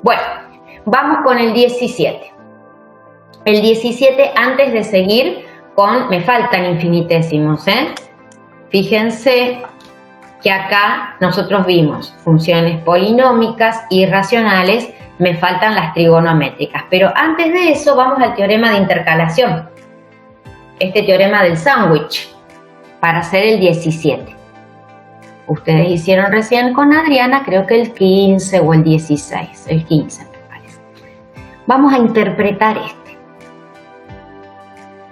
Bueno, vamos con el 17. El 17, antes de seguir con, me faltan infinitésimos, Fíjense que acá nosotros vimos funciones polinómicas y racionales, me faltan las trigonométricas, pero antes de eso vamos al teorema de intercalación, este teorema del sándwich, para hacer el 17. Ustedes hicieron recién con Adriana, creo que el 15 o el 16, el 15 me parece. Vamos a interpretar este.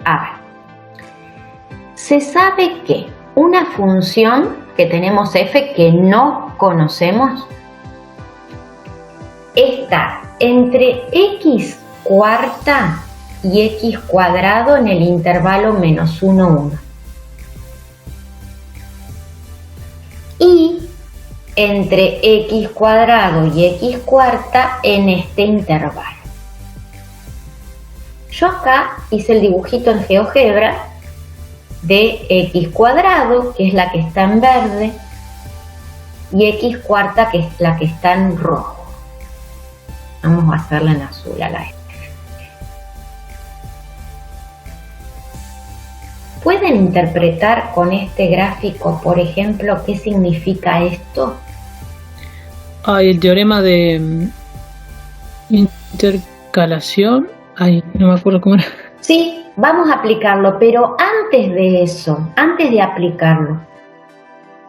A ver, se sabe que una función que tenemos f que no conocemos está entre x cuarta y x cuadrado en el intervalo menos 1, 1. Y entre x cuadrado y x cuarta en este intervalo. Yo acá hice el dibujito en GeoGebra de x cuadrado, que es la que está en verde, y x cuarta, que es la que está en rojo. Vamos a hacerla en azul a la F. ¿Pueden interpretar con este gráfico, por ejemplo, qué significa esto? El teorema de intercalación. No me acuerdo cómo era. Sí, vamos a aplicarlo, pero antes de eso, antes de aplicarlo,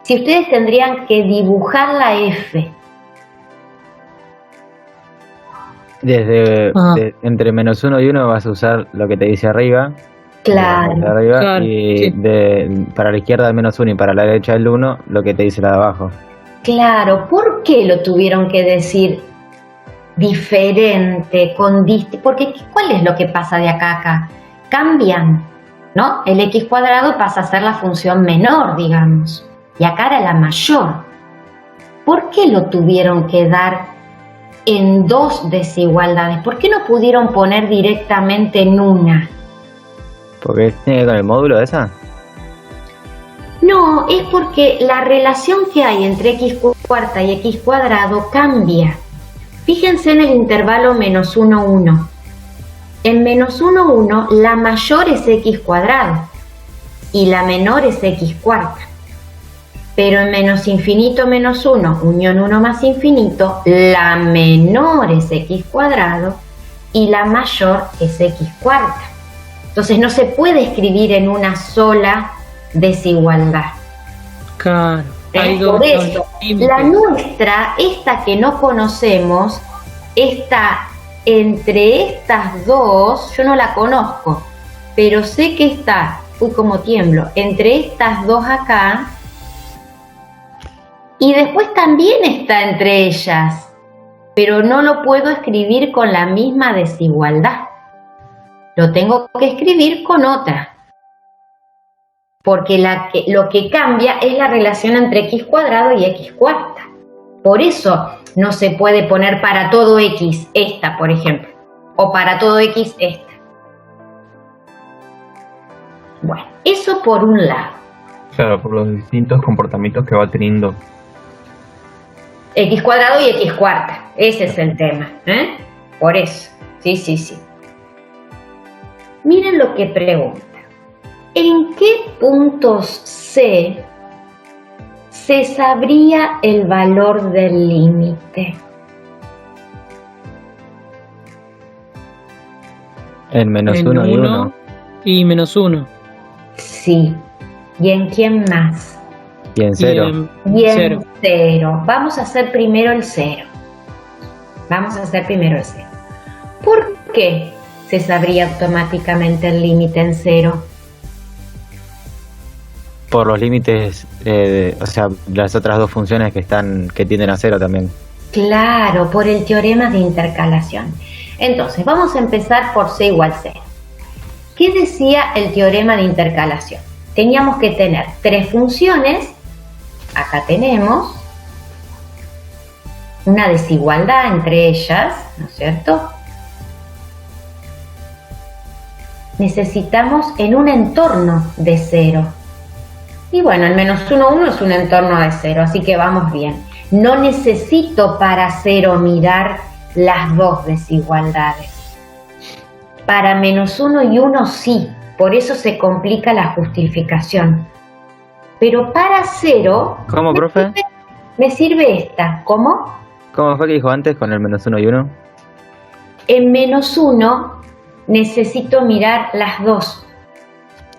si ustedes tendrían que dibujar la F. Entre menos 1 y 1 vas a usar lo que te dice arriba. Claro. Arriba, y sí. Para la izquierda el menos 1 y para la derecha el 1, lo que te dice la de abajo. Claro, ¿por qué lo tuvieron que decir diferente, porque ¿cuál es lo que pasa de acá a acá? Cambian, ¿no? El x cuadrado pasa a ser la función menor, digamos, y acá era la mayor. ¿Por qué lo tuvieron que dar en dos desigualdades? ¿Por qué no pudieron poner directamente en una? ¿Porque tiene que ver con el módulo de esa? No, es porque la relación que hay entre x cuarta y x cuadrado cambia. Fíjense en el intervalo menos 1, 1. En menos 1, 1, la mayor es x cuadrado y la menor es x cuarta. Pero en menos infinito menos 1, unión 1 más infinito, la menor es x cuadrado y la mayor es x cuarta. Entonces no se puede escribir en una sola desigualdad. Claro. Por eso, la nuestra, esta que no conocemos, está entre estas dos, yo no la conozco, pero sé que está, uy, como tiemblo, entre estas dos acá, y después también está entre ellas, pero no lo puedo escribir con la misma desigualdad. Lo tengo que escribir con otra. Porque lo que cambia es la relación entre x cuadrado y x cuarta. Por eso no se puede poner para todo x esta, por ejemplo, o para todo x esta. Bueno, eso por un lado. Claro, por los distintos comportamientos que va teniendo. X cuadrado y x cuarta, ese es el tema, ¿eh? Por eso, sí. Miren lo que pregunta. ¿En qué puntos C se sabría el valor del límite? En menos 1 y 1. Y menos 1. Sí. ¿Y en quién más? Y en 0. Y en 0. Vamos a hacer primero el 0. ¿Por qué se sabría automáticamente el límite en 0? Por los límites, o sea, las otras dos funciones que tienden a 0 también. Claro, por el teorema de intercalación. Entonces, vamos a empezar por c igual 0. ¿Qué decía el teorema de intercalación? Teníamos que tener tres funciones, acá tenemos, una desigualdad entre ellas, ¿no es cierto? Necesitamos en un entorno de 0. Y bueno, el menos 1, 1 es un entorno de 0, así que vamos bien. No necesito para 0 mirar las dos desigualdades. Para -1 y 1 sí, por eso se complica la justificación. Pero para 0... ¿Cómo, profe? Me sirve esta. ¿Cómo? ¿Cómo fue que dijo antes con el -1 y 1? En -1 necesito mirar las dos.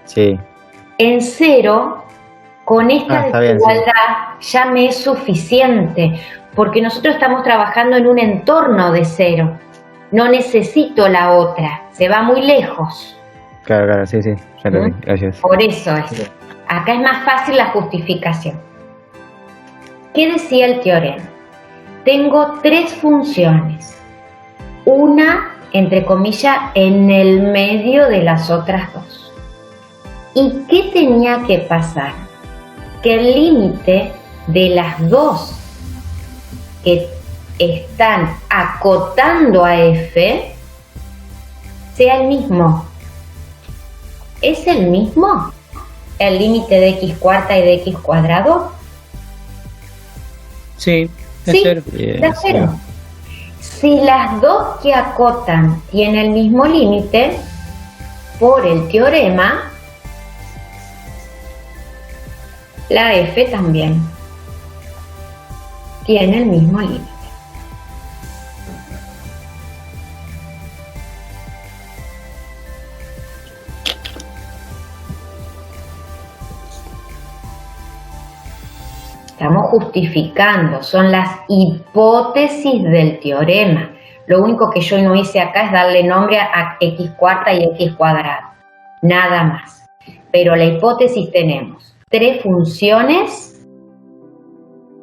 Sí. En 0, con esta está bien, desigualdad ya me es suficiente, porque nosotros estamos trabajando en un entorno de 0. No necesito la otra, se va muy lejos. Claro, sí, ya entendí. Gracias. Por eso es. Acá es más fácil la justificación. ¿Qué decía el teorema? Tengo 3 funciones. Una, entre comillas, en el medio de las otras 2. ¿Y qué tenía que pasar? Que el límite de las 2 que están acotando a f sea el mismo. ¿Es el mismo el límite de x cuarta y de x cuadrado? Sí, es Sí, 0. da 0. Si las dos que acotan tienen el mismo límite, por el teorema, la f también tiene el mismo límite. Estamos justificando, son las hipótesis del teorema. Lo único que yo no hice acá es darle nombre a x cuarta y x cuadrado, nada más. Pero la hipótesis tenemos 3 funciones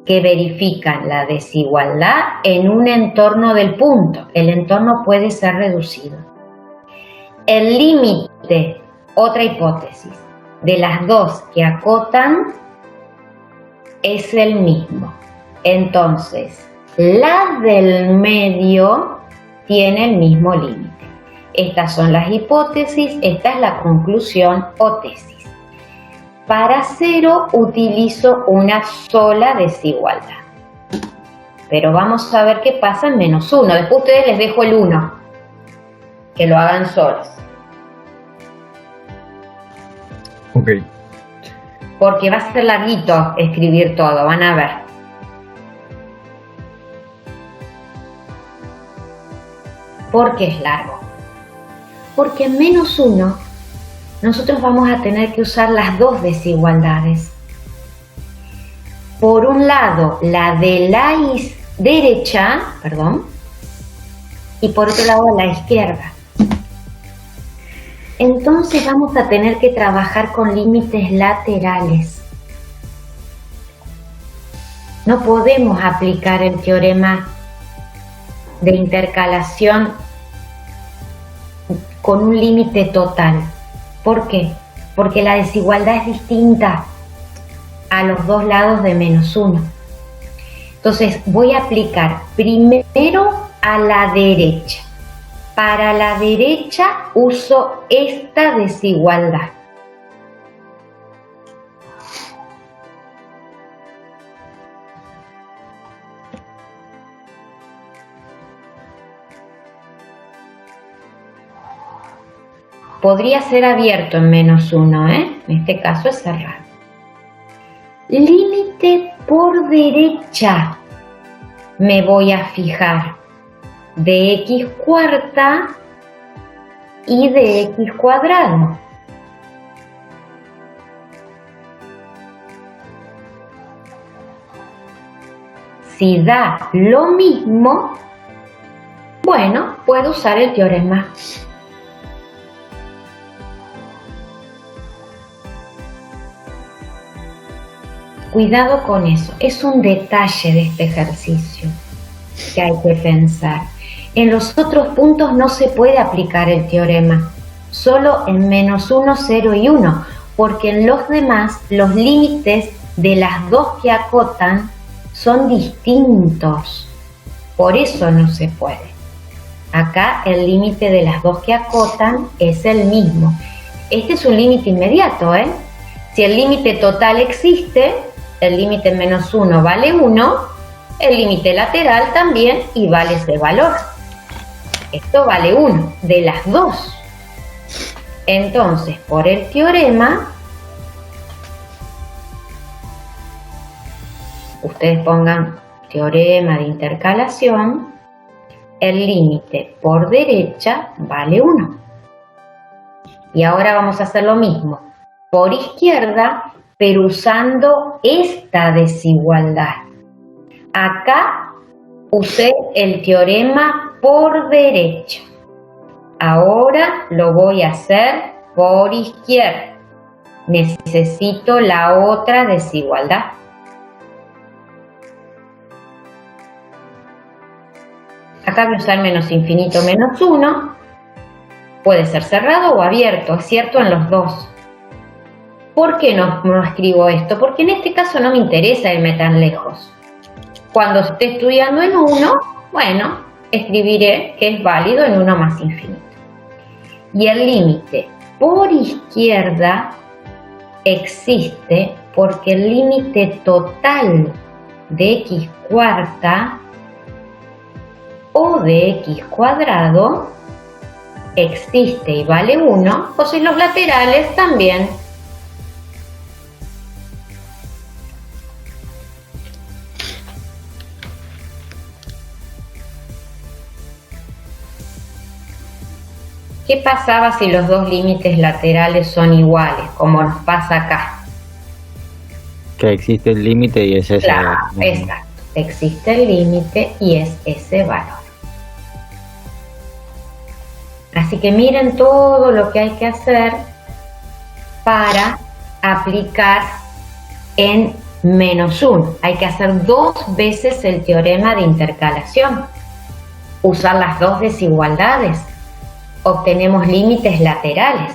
que verifican la desigualdad en un entorno del punto. El entorno puede ser reducido. El límite, otra hipótesis, de las dos que acotan es el mismo. Entonces, la del medio tiene el mismo límite. Estas son las hipótesis, esta es la conclusión o tesis. Para 0 utilizo una sola desigualdad. Pero vamos a ver qué pasa en -1. Después a ustedes les dejo el 1. Que lo hagan solos. Ok. Porque va a ser larguito escribir todo, van a ver. ¿Por qué es largo? Porque en -1 nosotros vamos a tener que usar las dos desigualdades. Por un lado, la de la derecha, y por otro lado, la izquierda. Entonces vamos a tener que trabajar con límites laterales. No podemos aplicar el teorema de intercalación con un límite total. ¿Por qué? Porque la desigualdad es distinta a los dos lados de -1. Entonces voy a aplicar primero a la derecha. Para la derecha uso esta desigualdad. Podría ser abierto en -1, En este caso es cerrado. Límite por derecha. Me voy a fijar de x cuarta y de x cuadrado. Si da lo mismo, bueno, puedo usar el teorema. Cuidado con eso, es un detalle de este ejercicio que hay que pensar. En los otros puntos no se puede aplicar el teorema, solo en -1, 0 y 1, porque en los demás los límites de las dos que acotan son distintos. Por eso no se puede. Acá el límite de las dos que acotan es el mismo. Este es un límite inmediato, Si el límite total existe, el límite en -1 vale 1 el límite lateral también y vale ese valor. Esto vale 1 de las dos. Entonces, por el teorema, ustedes pongan teorema de intercalación, el límite por derecha vale 1. Y ahora vamos a hacer lo mismo por izquierda, pero usando esta desigualdad. Acá usé el teorema por derecha. Ahora lo voy a hacer por izquierda. Necesito la otra desigualdad. Acá voy a usar menos infinito menos 1. Puede ser cerrado o abierto, es cierto en los dos. ¿Por qué no escribo esto? Porque en este caso no me interesa irme tan lejos. Cuando esté estudiando en 1, bueno, escribiré que es válido en 1 más infinito. Y el límite por izquierda existe porque el límite total de x cuarta o de x cuadrado existe y vale 1, o si los laterales también. ¿Qué pasaba si los dos límites laterales son iguales, como nos pasa acá? Que existe el límite y es ese. Claro, exacto. Existe el límite y es ese valor. Así que miren todo lo que hay que hacer para aplicar en menos 1. Hay que hacer 2 veces el teorema de intercalación. Usar las dos desigualdades. Obtenemos límites laterales.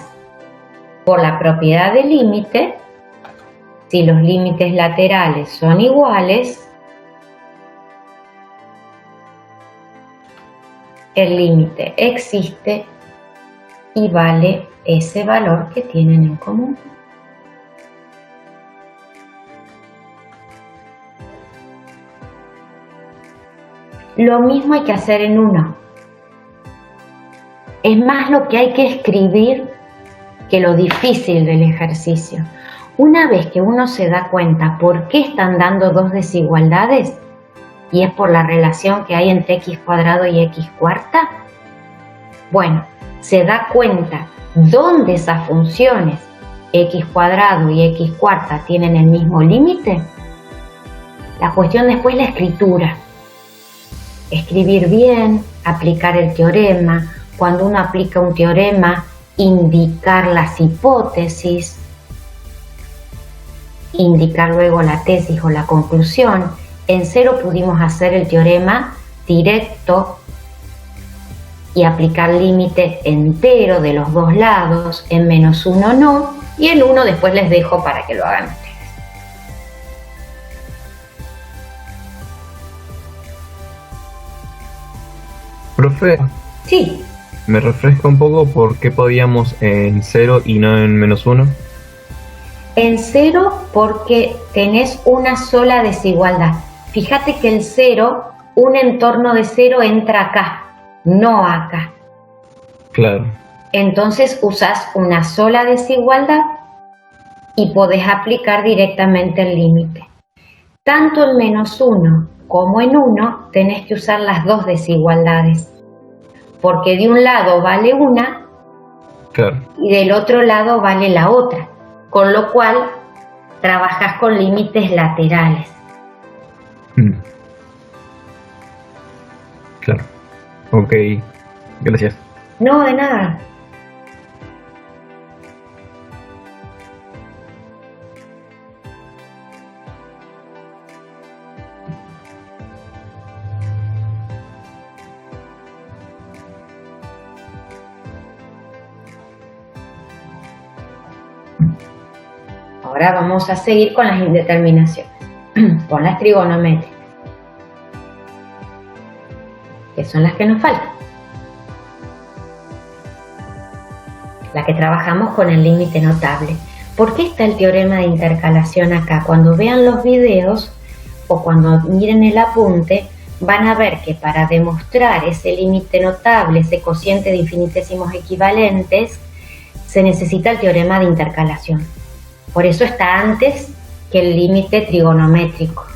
Por la propiedad del límite, si los límites laterales son iguales, el límite existe y vale ese valor que tienen en común. Lo mismo hay que hacer en 1. Es más lo que hay que escribir que lo difícil del ejercicio. Una vez que uno se da cuenta por qué están dando dos desigualdades, y es por la relación que hay entre x cuadrado y x cuarta, bueno, se da cuenta dónde esas funciones x cuadrado y x cuarta tienen el mismo límite. La cuestión después es la escritura. Escribir bien, aplicar el teorema. Cuando uno aplica un teorema, indicar las hipótesis, indicar luego la tesis o la conclusión. En 0 pudimos hacer el teorema directo y aplicar límite entero de los dos lados, en menos 1 no, y en 1 después les dejo para que lo hagan ustedes. Profe, Sí. ¿me refresca un poco por qué podíamos en 0 y no en menos 1? En 0 porque tenés una sola desigualdad. Fíjate que el 0, un entorno de 0 entra acá, no acá. Claro. Entonces usás una sola desigualdad y podés aplicar directamente el límite. Tanto en menos 1 como en 1 tenés que usar las dos desigualdades. Porque de un lado vale una, Claro. y del otro lado vale la otra. Con lo cual, trabajás con límites laterales. Claro. Ok. Gracias. No, de nada. Ahora vamos a seguir con las indeterminaciones, con las trigonométricas, que son las que nos faltan. La que trabajamos con el límite notable. ¿Por qué está el teorema de intercalación acá? Cuando vean los videos o cuando miren el apunte, van a ver que para demostrar ese límite notable, ese cociente de infinitesimos equivalentes, se necesita el teorema de intercalación. Por eso está antes que el límite trigonométrico.